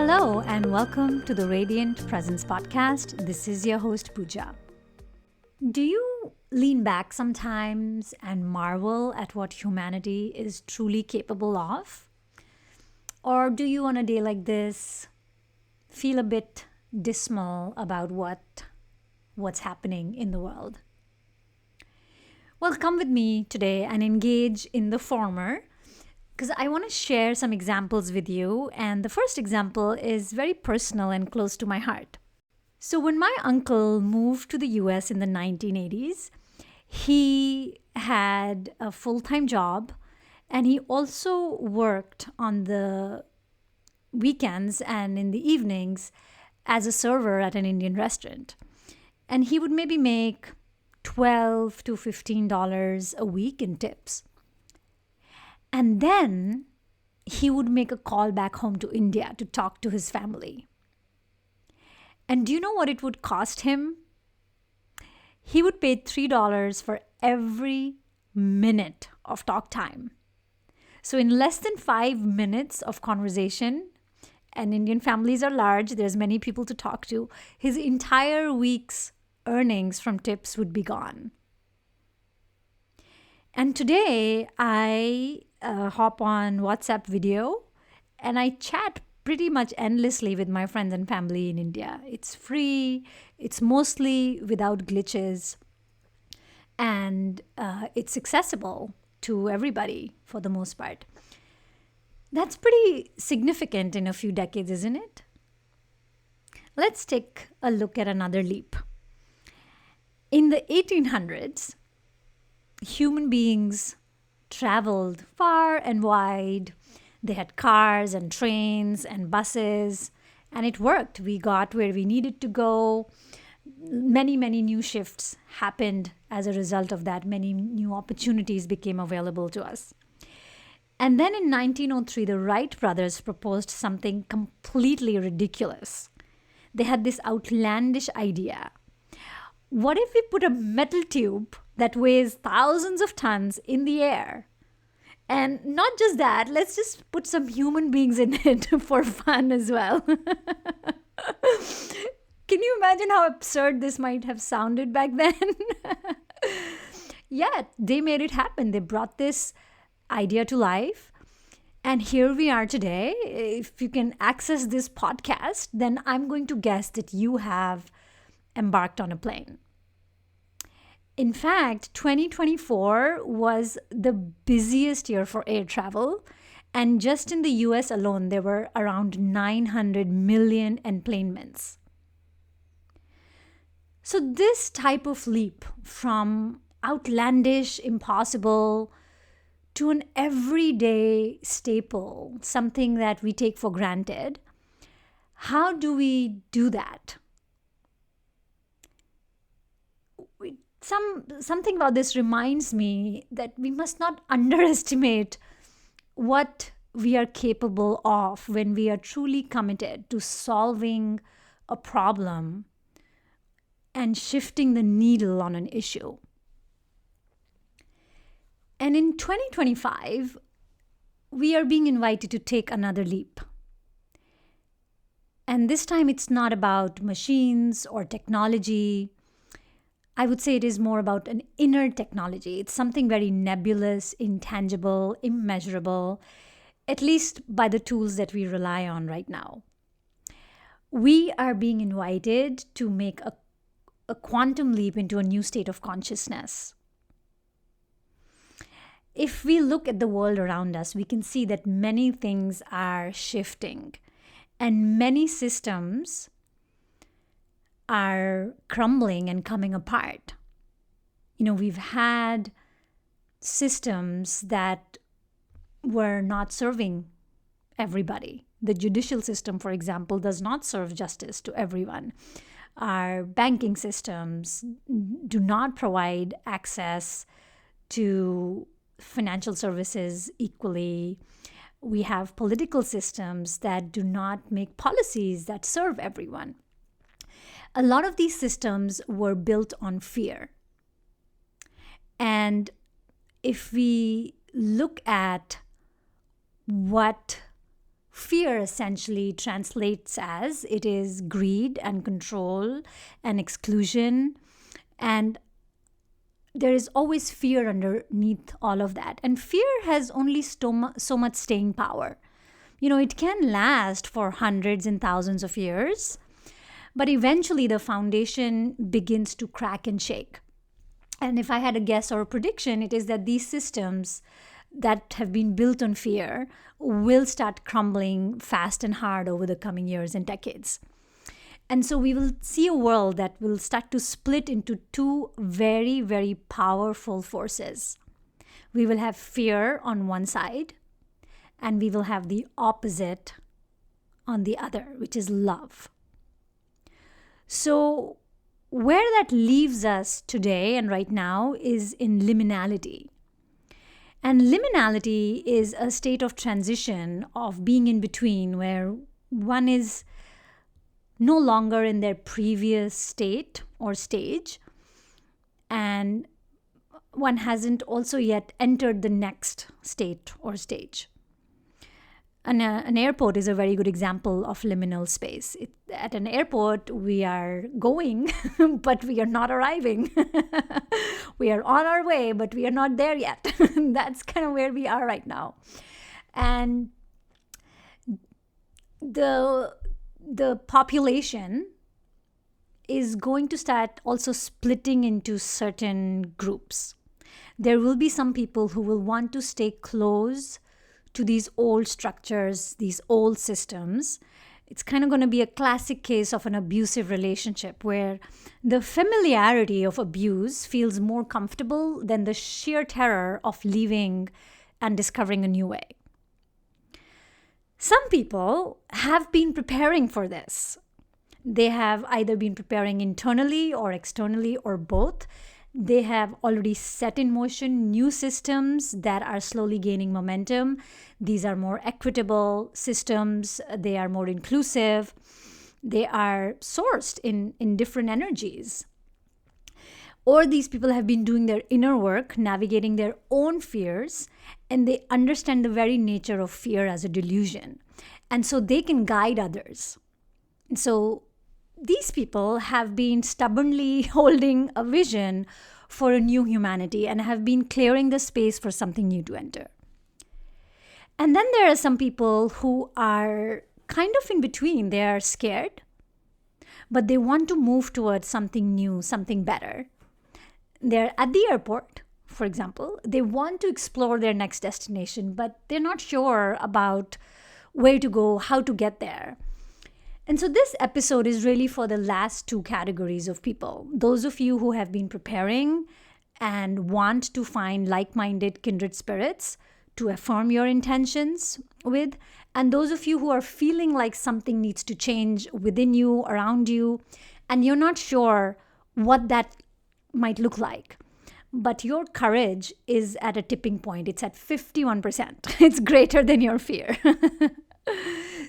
Hello, and welcome to the Radiant Presence podcast. This is your host, Pooja. Do you lean back sometimes and marvel at what humanity is truly capable of? Or do you, on a day like this, feel a bit dismal about what's happening in the world? Well, come with me today and engage in the former, because I want to share some examples with you. And the first example is very personal and close to my heart. So, when my uncle moved to the US in the 1980s, he had a full time job and he also worked on the weekends and in the evenings as a server at an Indian restaurant. And he would maybe make $12 to $15 a week in tips. And then he would make a call back home to India to talk to his family. And do you know what it would cost him? He would pay $3 for every minute of talk time. So in less than 5 minutes of conversation, and Indian families are large, there's many people to talk to, his entire week's earnings from tips would be gone. And today I hop on WhatsApp video and I chat pretty much endlessly with my friends and family in India. It's free, it's mostly without glitches, and it's accessible to everybody for the most part. That's pretty significant in a few decades, isn't it? Let's take a look at another leap. In the 1800s, human beings traveled far and wide. They had cars and trains and buses, and it worked. We got where we needed to go. Many new shifts happened as a result of that. Many new opportunities became available to us. And then in 1903, the Wright brothers proposed something completely ridiculous. They had this outlandish idea. What if we put a metal tube that weighs thousands of tons in the air? And not just that, let's just put some human beings in it for fun as well. Can you imagine how absurd this might have sounded back then? Yeah, they made it happen. They brought this idea to life. And here we are today. If you can access this podcast, then I'm going to guess that you have embarked on a plane. In fact, 2024 was the busiest year for air travel. And just in the US alone, there were around 900 million enplanements. So this type of leap from outlandish, impossible, to an everyday staple, something that we take for granted, how do we do that? Something about this reminds me that we must not underestimate what we are capable of when we are truly committed to solving a problem and shifting the needle on an issue. And in 2025, we are being invited to take another leap. And this time it's not about machines or technology. I would say it is more about an inner technology. It's something very nebulous, intangible, immeasurable, at least by the tools that we rely on right now. We are being invited to make a quantum leap into a new state of consciousness. If we look at the world around us, we can see that many things are shifting and many systems are crumbling and coming apart. We've had systems that were not serving everybody. The judicial system, for example, does not serve justice to everyone. Our banking systems do not provide access to financial services equally. We have political systems that do not make policies that serve everyone. A lot of these systems were built on fear. And if we look at what fear essentially translates as it is greed and control and exclusion. And there is always fear underneath all of that. And fear has only so much staying power. It can last for hundreds and thousands of years, but eventually the foundation begins to crack and shake. And if I had a guess or a prediction, it is that these systems that have been built on fear will start crumbling fast and hard over the coming years and decades. And so we will see a world that will start to split into two very, very powerful forces. We will have fear on one side, and we will have the opposite on the other, which is love. So where that leaves us today and right now is in liminality. And liminality is a state of transition, of being in between, where one is no longer in their previous state or stage, and one hasn't also yet entered the next state or stage. An airport is a very good example of liminal space. At an airport, we are going, but we are not arriving. We are on our way, but we are not there yet. That's kind of where we are right now. And the population is going to start also splitting into certain groups. There will be some people who will want to stay close to these old structures, these old systems. It's kind of going to be a classic case of an abusive relationship where the familiarity of abuse feels more comfortable than the sheer terror of leaving and discovering a new way. Some people have been preparing for this. They have either been preparing internally or externally or both. They have already set in motion new systems that are slowly gaining momentum. These are more equitable systems. They are more inclusive. They are sourced in different energies. Or these people have been doing their inner work, navigating their own fears, and they understand the very nature of fear as a delusion. And so they can guide others. And so these people have been stubbornly holding a vision for a new humanity and have been clearing the space for something new to enter. And then there are some people who are kind of in between. They are scared, but they want to move towards something new, something better. They're at the airport, for example. They want to explore their next destination, but they're not sure about where to go, how to get there. And so this episode is really for the last two categories of people. Those of you who have been preparing and want to find like-minded kindred spirits to affirm your intentions with, and those of you who are feeling like something needs to change within you, around you, and you're not sure what that might look like. But your courage is at a tipping point. It's at 51%. It's greater than your fear.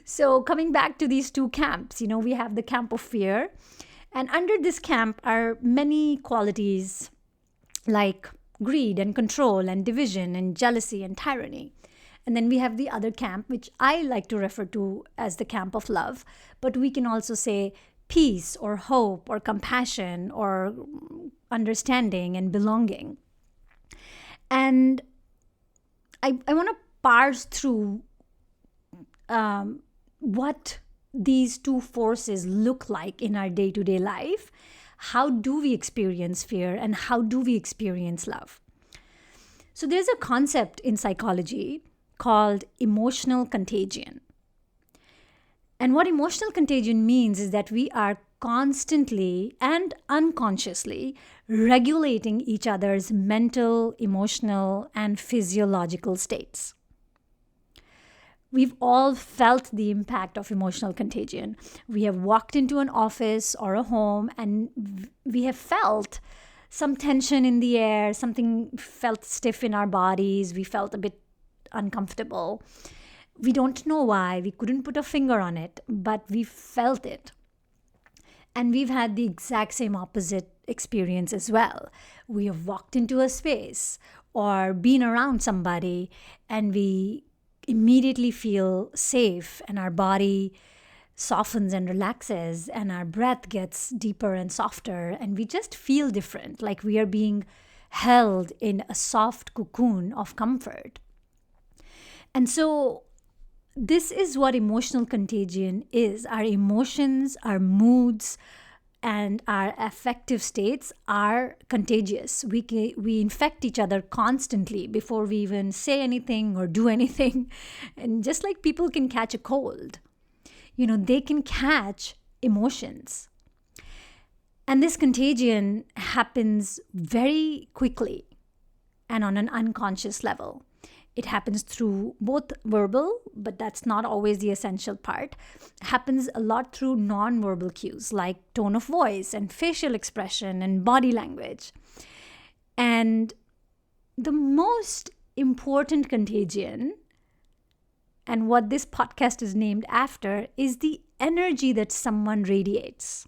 So coming back to these two camps, we have the camp of fear. And under this camp are many qualities like greed and control and division and jealousy and tyranny. And then we have the other camp, which I like to refer to as the camp of love. But we can also say peace or hope or compassion or understanding and belonging. And I want to parse through what these two forces look like in our day-to-day life. How do we experience fear and how do we experience love? So there's a concept in psychology called emotional contagion. And what emotional contagion means is that we are constantly and unconsciously regulating each other's mental, emotional, and physiological states. We've all felt the impact of emotional contagion. We have walked into an office or a home and we have felt some tension in the air, something felt stiff in our bodies, we felt a bit uncomfortable. We don't know why, we couldn't put a finger on it, but we felt it. And we've had the exact same opposite experience as well. We have walked into a space or been around somebody and we immediately feel safe, and our body softens and relaxes, and our breath gets deeper and softer, and we just feel different, like we are being held in a soft cocoon of comfort. And so, this is what emotional contagion is. Our emotions, our moods, and our affective states are contagious. We infect each other constantly before we even say anything or do anything. And just like people can catch a cold, they can catch emotions. And this contagion happens very quickly and on an unconscious level. It happens through both verbal, but that's not always the essential part. It happens a lot through non-verbal cues like tone of voice and facial expression and body language. And the most important contagion, and what this podcast is named after, is the energy that someone radiates.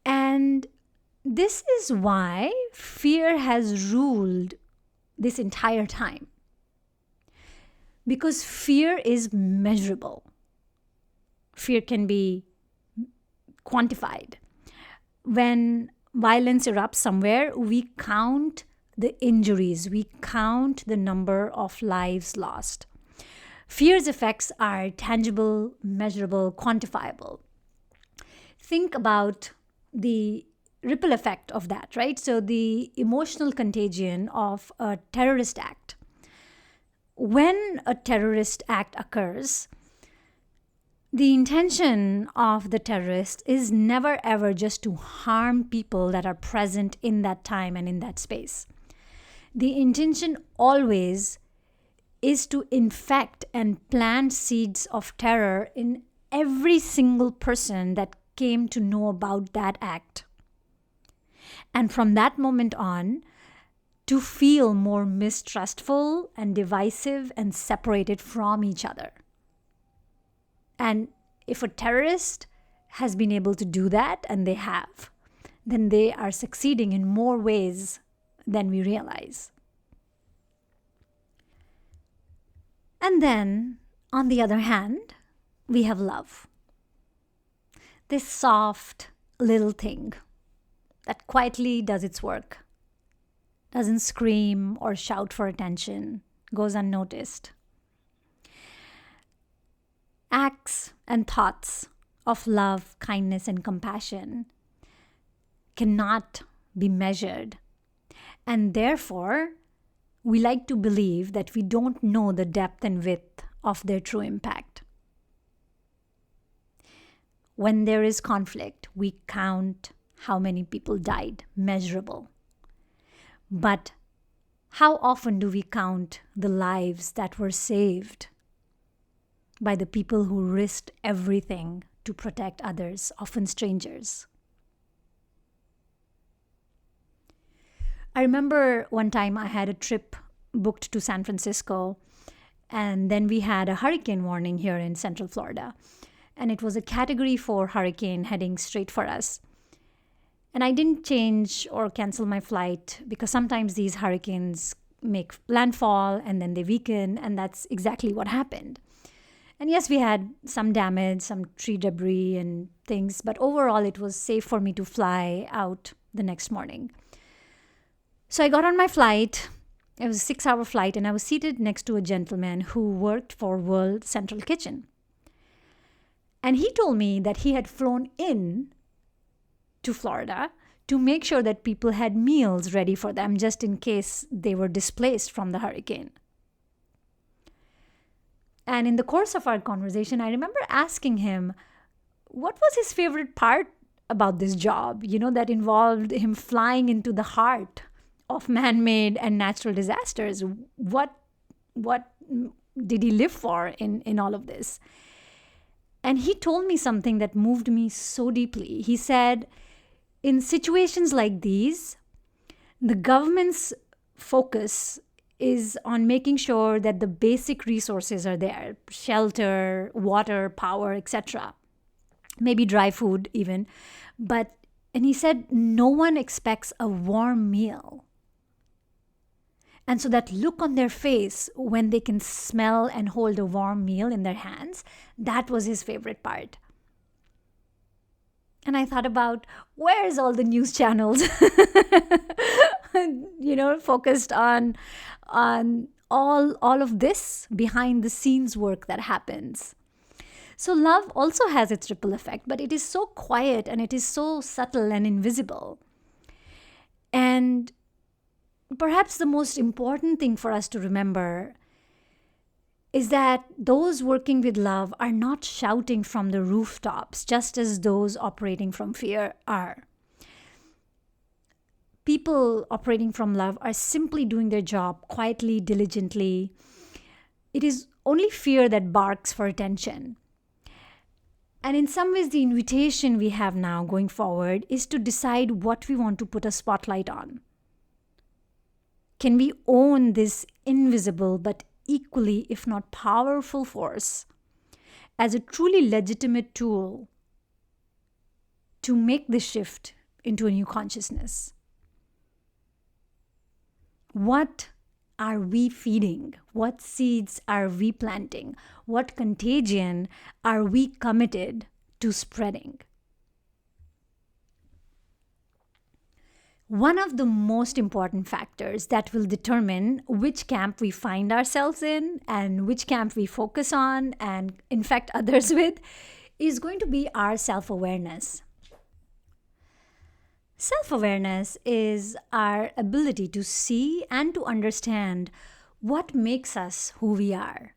And this is why fear has ruled this entire time. Because fear is measurable. Fear can be quantified. When violence erupts somewhere, we count the injuries, we count the number of lives lost. Fear's effects are tangible, measurable, quantifiable. Think about the ripple effect of that, right? So, the emotional contagion of a terrorist act. When a terrorist act occurs, the intention of the terrorist is never ever just to harm people that are present in that time and in that space. The intention always is to infect and plant seeds of terror in every single person that came to know about that act. And from that moment on, to feel more mistrustful and divisive and separated from each other. And if a terrorist has been able to do that, and they have, then they are succeeding in more ways than we realize. And then, on the other hand, we have love. This soft little thing that quietly does its work, doesn't scream or shout for attention, goes unnoticed. Acts and thoughts of love, kindness, and compassion cannot be measured. And therefore, we like to believe that we don't know the depth and width of their true impact. When there is conflict, we count how many people died, measurable. But how often do we count the lives that were saved by the people who risked everything to protect others, often strangers? I remember one time I had a trip booked to San Francisco, and then we had a hurricane warning here in Central Florida. And it was a Category 4 hurricane heading straight for us. And I didn't change or cancel my flight because sometimes these hurricanes make landfall and then they weaken, and that's exactly what happened. And yes, we had some damage, some tree debris and things, but overall it was safe for me to fly out the next morning. So I got on my flight. It was a 6-hour flight, and I was seated next to a gentleman who worked for World Central Kitchen. And he told me that he had flown in to Florida to make sure that people had meals ready for them just in case they were displaced from the hurricane. And in the course of our conversation, I remember asking him what was his favorite part about this job, that involved him flying into the heart of man-made and natural disasters. What did he live for in all of this? And he told me something that moved me so deeply. He said, in situations like these, the government's focus is on making sure that the basic resources are there: shelter, water, power, etc. Maybe dry food even. And he said, no one expects a warm meal. And so that look on their face when they can smell and hold a warm meal in their hands, that was his favorite part. And I thought about, where's all the news channels, focused on all of this behind the scenes work that happens. So love also has its ripple effect, but it is so quiet and it is so subtle and invisible. And perhaps the most important thing for us to remember is that those working with love are not shouting from the rooftops, just as those operating from fear are. People operating from love are simply doing their job quietly, diligently. It is only fear that barks for attention. And in some ways, the invitation we have now going forward is to decide what we want to put a spotlight on. Can we own this invisible but equally, if not powerful, force as a truly legitimate tool to make this shift into a new consciousness? What are we feeding? What seeds are we planting? What contagion are we committed to spreading? One of the most important factors that will determine which camp we find ourselves in and which camp we focus on and infect others with is going to be our self-awareness. Self-awareness is our ability to see and to understand what makes us who we are.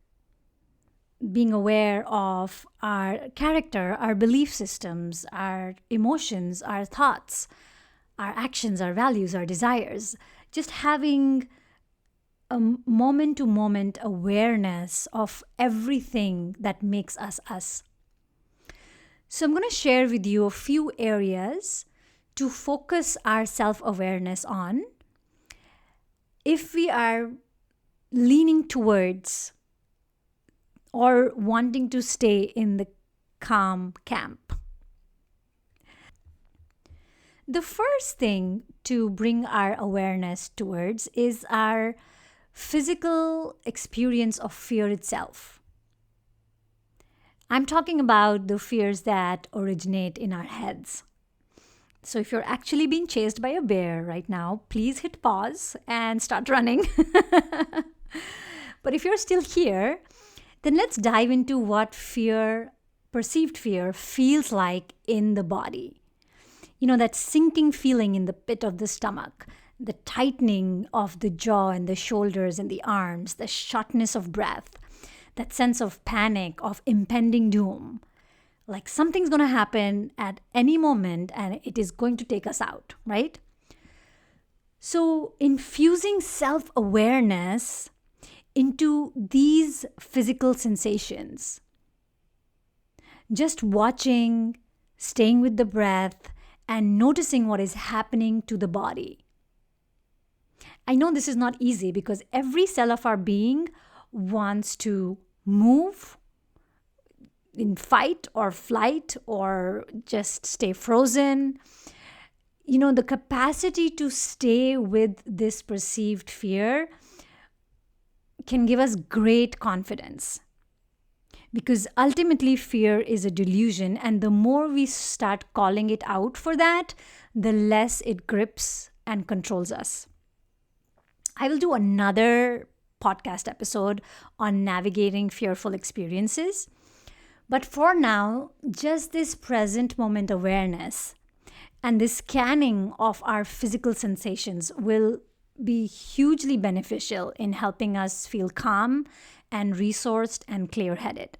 Being aware of our character, our belief systems, our emotions, our thoughts, our actions, our values, our desires. Just having a moment-to-moment awareness of everything that makes us us. So I'm going to share with you a few areas to focus our self-awareness on if we are leaning towards or wanting to stay in the calm camp. The first thing to bring our awareness towards is our physical experience of fear itself. I'm talking about the fears that originate in our heads. So if you're actually being chased by a bear right now, please hit pause and start running. But if you're still here, then let's dive into what fear, perceived fear, feels like in the body. That sinking feeling in the pit of the stomach, the tightening of the jaw and the shoulders and the arms, the shortness of breath, that sense of panic, of impending doom. Like something's going to happen at any moment and it is going to take us out, right? So infusing self-awareness into these physical sensations, just watching, staying with the breath, and noticing what is happening to the body. I know this is not easy because every cell of our being wants to move in fight or flight or just stay frozen. The capacity to stay with this perceived fear can give us great confidence. Because ultimately, fear is a delusion, and the more we start calling it out for that, the less it grips and controls us. I will do another podcast episode on navigating fearful experiences. But for now, just this present moment awareness and this scanning of our physical sensations will be hugely beneficial in helping us feel calm and resourced and clear-headed.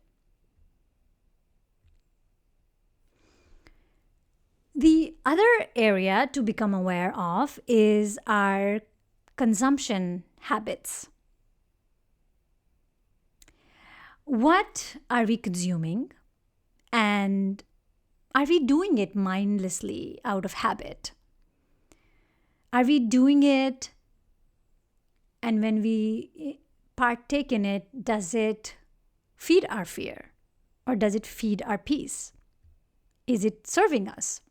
The other area to become aware of is our consumption habits. What are we consuming? And are we doing it mindlessly out of habit? Are we doing it, and when we partake in it, does it feed our fear? Or does it feed our peace? Is it serving us?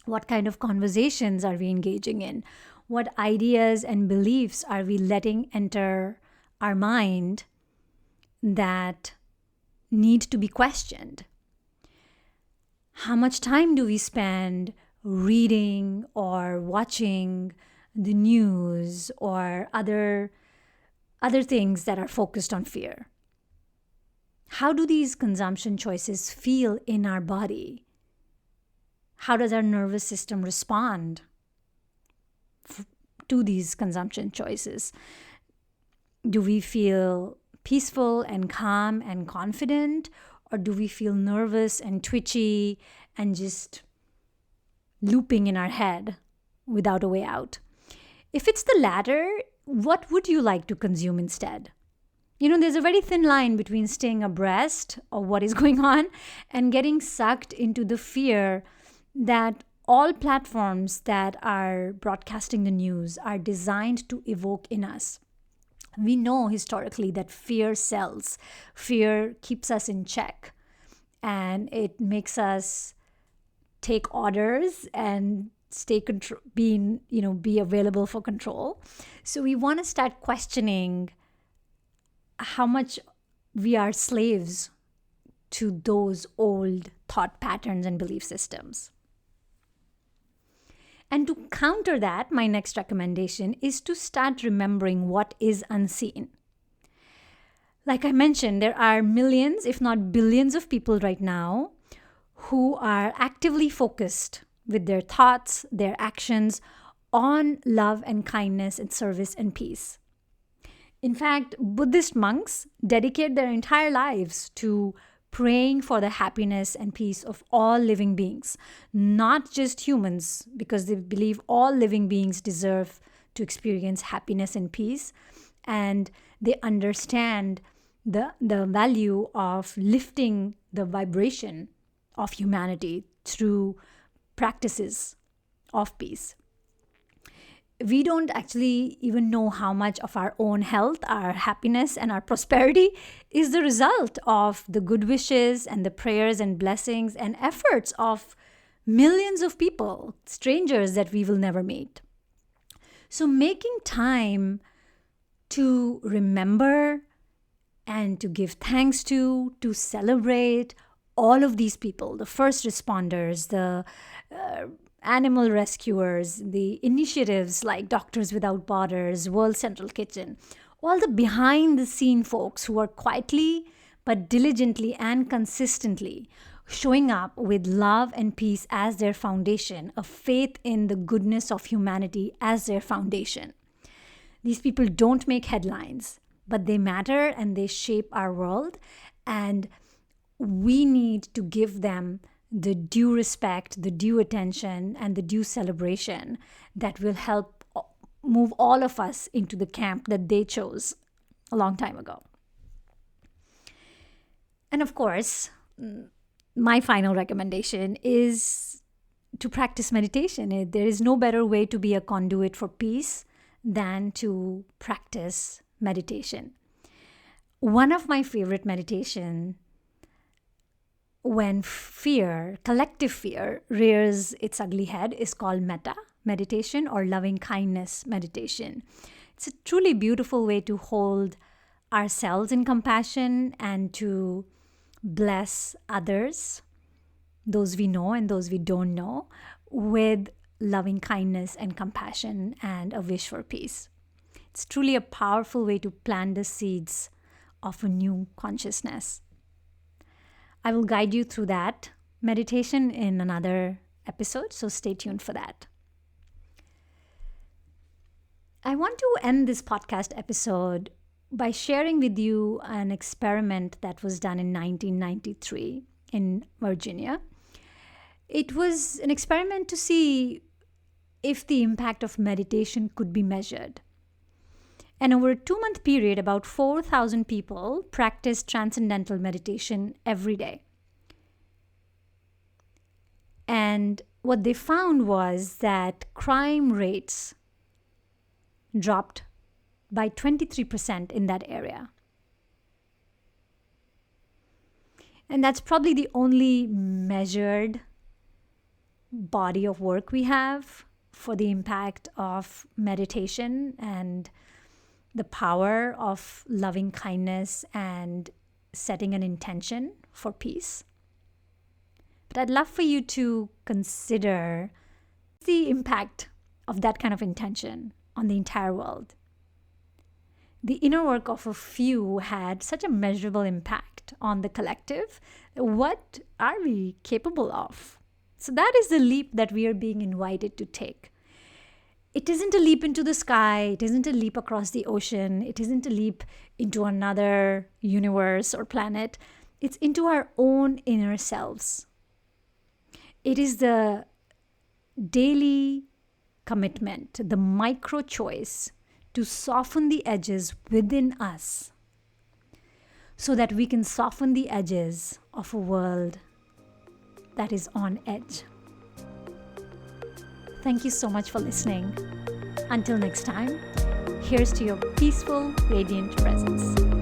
What kind of conversations are we engaging in? What ideas and beliefs are we letting enter our mind that need to be questioned? How much time do we spend reading or watching the news or other things that are focused on fear? How do these consumption choices feel in our body? How does our nervous system respond to these consumption choices? Do we feel peaceful and calm and confident? Or do we feel nervous and twitchy and just looping in our head without a way out? If it's the latter, what would you like to consume instead? There's a very thin line between staying abreast of what is going on and getting sucked into the fear that all platforms that are broadcasting the news are designed to evoke in us. We know historically that fear sells. Fear keeps us in check, and it makes us take orders and be available for control. So we want to start questioning how much we are slaves to those old thought patterns and belief systems. And to counter that, my next recommendation is to start remembering what is unseen. Like I mentioned, there are millions, if not billions, of people right now who are actively focused with their thoughts, their actions on love and kindness and service and peace. In fact, Buddhist monks dedicate their entire lives to praying for the happiness and peace of all living beings, not just humans, because they believe all living beings deserve to experience happiness and peace. And they understand the value of lifting the vibration of humanity through practices of peace. We don't actually even know how much of our own health, our happiness, and our prosperity is the result of the good wishes and the prayers and blessings and efforts of millions of people, strangers that we will never meet. So making time to remember and to give thanks to celebrate all of these people, the first responders, the animal rescuers, the initiatives like Doctors Without Borders, World Central Kitchen, all the behind the scene folks who are quietly but diligently and consistently showing up with love and peace as their foundation, a faith in the goodness of humanity as their foundation. These people don't make headlines, but they matter and they shape our world, and we need to give them the due respect, the due attention, and the due celebration that will help move all of us into the camp that they chose a long time ago. And of course, my final recommendation is to practice meditation. There is no better way to be a conduit for peace than to practice meditation. One of my favorite meditation when collective fear, rears its ugly head is called metta meditation or loving kindness meditation. It's a truly beautiful way to hold ourselves in compassion and to bless others, those we know and those we don't know, with loving kindness and compassion and a wish for peace. It's truly a powerful way to plant the seeds of a new consciousness. I will guide you through that meditation in another episode, so stay tuned for that. I want to end this podcast episode by sharing with you an experiment that was done in 1993 in Virginia. It was an experiment to see if the impact of meditation could be measured. And over a 2-month period, about 4,000 people practiced transcendental meditation every day. And what they found was that crime rates dropped by 23% in that area. And that's probably the only measured body of work we have for the impact of meditation and the power of loving kindness and setting an intention for peace. But I'd love for you to consider the impact of that kind of intention on the entire world. The inner work of a few had such a measurable impact on the collective. What are we capable of? So that is the leap that we are being invited to take. It isn't a leap into the sky. It isn't a leap across the ocean. It isn't a leap into another universe or planet. It's into our own inner selves. It is the daily commitment, the micro choice to soften the edges within us so that we can soften the edges of a world that is on edge. Thank you so much for listening. Until next time, here's to your peaceful, radiant presence.